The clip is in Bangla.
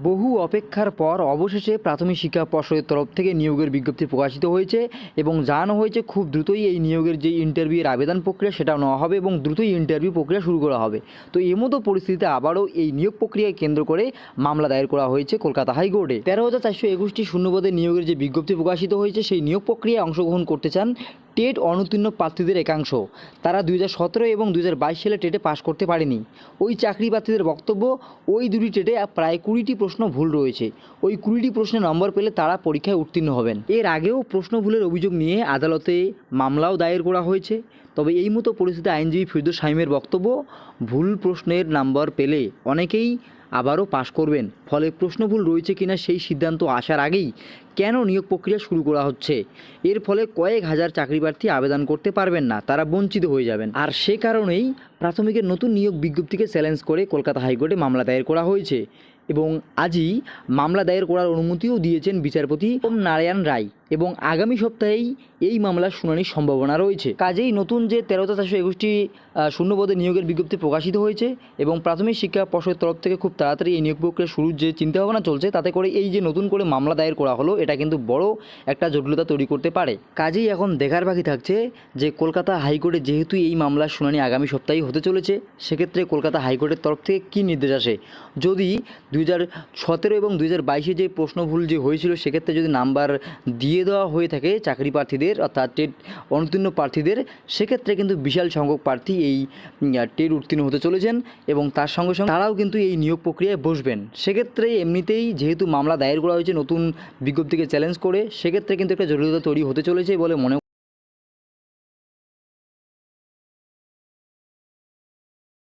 বহু অপেক্ষার পর অবশেষে প্রাথমিক শিক্ষা পর্ষদের তরফ থেকে নিয়োগের বিজ্ঞপ্তি প্রকাশিত হয়েছে এবং জানানো হয়েছে খুব দ্রুতই এই নিয়োগের যে ইন্টারভিউয়ের আবেদন প্রক্রিয়া সেটা নেওয়া হবে এবং দ্রুতই ইন্টারভিউ প্রক্রিয়া শুরু করা হবে। তো এমতো পরিস্থিতিতে আবারও এই নিয়োগ প্রক্রিয়াকে কেন্দ্র করে মামলা দায়ের করা হয়েছে কলকাতা হাইকোর্টে। 13,421টি শূন্যপদে নিয়োগের যে বিজ্ঞপ্তি প্রকাশিত হয়েছে সেই নিয়োগ প্রক্রিয়ায় অংশগ্রহণ করতে চান টেট অনুত্তীর্ণ প্রার্থীদের একাংশ। তারা 2017 এবং 2022 সালে টেটে পাশ করতে পারেনি। ওই চাকরি প্রার্থীদের বক্তব্য, ওই দুটি টেটে প্রায় 20টি প্রশ্ন ভুল রয়েছে। ওই 20টি প্রশ্নে নম্বর পেলে তারা পরীক্ষায় উত্তীর্ণ হবেন। এর আগেও প্রশ্ন ভুলের অভিযোগ নিয়ে আদালতে মামলাও দায়ের করা হয়েছে। তবে এই মতো পরিস্থিতি আইনজীবী ফিরদৌস শামীমের বক্তব্য, ভুল প্রশ্নের নাম্বার পেলে অনেকেই আবারও পাশ করবেন। ফলে প্রশ্ন ভুল রয়েছে কিনা সেই সিদ্ধান্ত আসার আগেই কেন নিয়োগ প্রক্রিয়া শুরু করা হচ্ছে? এর ফলে কয়েক হাজার চাকরি প্রার্থী আবেদন করতে পারবেন না, তারা বঞ্চিত হয়ে যাবেন। আর সে কারণেই প্রাথমিকের নতুন নিয়োগ বিজ্ঞপ্তিকে চ্যালেঞ্জ করে কলকাতা হাইকোর্টে মামলা দায়ের করা হয়েছে এবং আজই মামলা দায়ের করার অনুমতিও দিয়েছেন বিচারপতি ওম নারায়ণ রায় এবং আগামী সপ্তাহেই এই মামলার শুনানির সম্ভাবনা রয়েছে। কাজেই নতুন যে 13,421টি শূন্যপদে নিয়োগের বিজ্ঞপ্তি প্রকাশিত হয়েছে এবং প্রাথমিক শিক্ষা পর্ষদের তরফ থেকে খুব তাড়াতাড়ি এই নিয়োগ প্রক্রিয়া শুরুর যে চিন্তাভাবনা চলছে, তাতে করে এই যে নতুন করে মামলা দায়ের করা হলো, এটা কিন্তু বড় একটা জটিলতা তৈরি করতে পারে। কাজেই এখন দেখার বাকি থাকছে যে কলকাতা হাইকোর্টে যেহেতু এই মামলার শুনানি আগামী সপ্তাহেই হতে চলেছে, সেক্ষেত্রে কলকাতা হাইকোর্টের তরফ থেকে কী নির্দেশ আসে। যদি 2017 এবং 2022 যে প্রশ্ন ভুল যে হয়েছিল সেক্ষেত্রে যদি নাম্বার দিয়ে দেওয়া হয়ে থাকে চাকরি প্রার্থীদের অর্থাৎ টেট অনুত্তীর্ণ প্রার্থীদের, সেক্ষেত্রে কিন্তু বিশাল সংখ্যক প্রার্থী এই টেট উত্তীর্ণ হতে চলেছেন এবং তার সঙ্গে সঙ্গে তারাও কিন্তু এই নিয়োগ প্রক্রিয়ায় বসবেন। সেক্ষেত্রে এমনিতেই যেহেতু মামলা দায়ের করা হয়েছে নতুন বিজ্ঞপ্তিকে চ্যালেঞ্জ করে, সেক্ষেত্রে কিন্তু একটা জটিলতা তৈরি হতে চলেছে বলে মনে